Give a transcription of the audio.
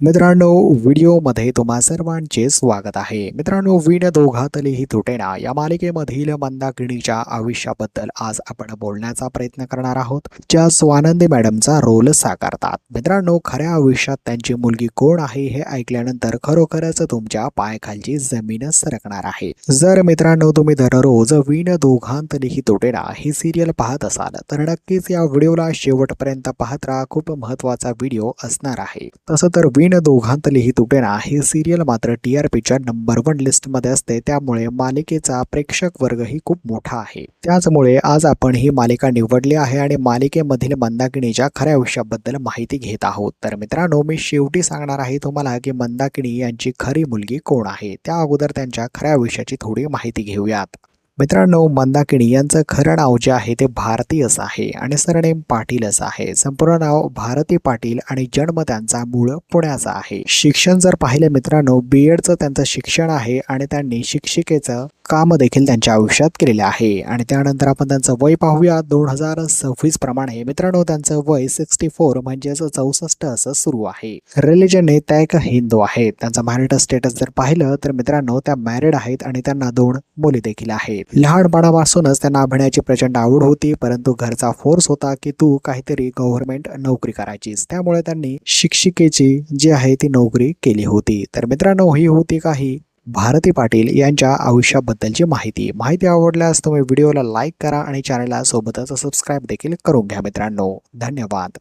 मित्रांनो, व्हिडिओमध्ये तुम्हा सर्वांचे स्वागत आहे. मित्रांनो, विण दोघातलीही तुटेना या मालिकेमधील मंदाकिनीच्या आयुष्याबद्दल आज आपण बोलण्याचा प्रयत्न करणार आहोत, ज्या स्वानंदी मॅडमचा रोल साकारतात. मित्रांनो, खऱ्या आयुष्यात त्यांची मुलगी कोण आहे हे ऐकल्यानंतर खरोखरच तुमच्या पायाखालची जमीनच सरकणार आहे. जर मित्रांनो तुम्ही दररोज विण दोघांतलीही तुटेना ही सिरियल पाहत असाल तर नक्कीच या व्हिडिओला शेवटपर्यंत पाहत राहा. खूप महत्त्वाचा व्हिडिओ असणार आहे. तसं तर विण दोघांतलीही तुटेना ही सिरियल मात्र TRPच्या नंबर 1 लिस्टमध्ये असते, त्यामुळे मालिकेचा प्रेक्षक वर्गही खूप मोठा आहे. त्याचमुळे आज आपण ही मालिका निवडली आहे आणि मालिकेमधील मंदाकिनीच्या खऱ्या आयुष्याबद्दल माहिती घेत आहोत. तर मित्रांनो, मी शेवटी सांगणार आहे तुम्हाला की मंदाकिनी यांची खरी मुलगी कोण आहे. त्या अगोदर त्यांच्या खऱ्या आयुष्याची थोडी माहिती घेऊयात. मित्रांनो, मंदाकिनी यांचं खरं नाव जे आहे ते भारती असं आहे आणि सरनेम पाटील असं आहे. संपूर्ण नाव भारती पाटील आणि जन्म त्यांचा मूळ पुण्याचा आहे. शिक्षण जर पाहिलं मित्रांनो, BEdचं त्यांचं शिक्षण आहे आणि त्यांनी शिक्षिकेचं काम देखील त्यांच्या आयुष्यात केलेले आहे. आणि त्यानंतर आपण त्यांचं वय पाहूया. 2026 प्रमाणे मित्रांनो त्यांचं वय 64 म्हणजेच 64 असं सुरू आहे. रिलिजन त्या एक हिंदू आहेत. त्यांचा मॅरिटल स्टेटस जर पाहिलं तर मित्रांनो त्या मॅरिड आहेत आणि त्यांना 2 मुली देखील आहेत. लहानपणापासूनच त्यांना अभिनयाची प्रचंड आवड होती, परंतु घरचा फोर्स होता की तू काहीतरी गव्हर्नमेंट नोकरी करायचीस. त्यामुळे त्यांनी शिक्षिकेची जी आहे ती नोकरी केली होती. तर मित्रांनो, ही होती काही भारती पाटील यांच्या आयुष्याबद्दलची माहिती आवडल्यास तुम्ही व्हिडिओला लाईक करा आणि चॅनलला सोबतच सबस्क्राईब देखील करून घ्या मित्रांनो. धन्यवाद.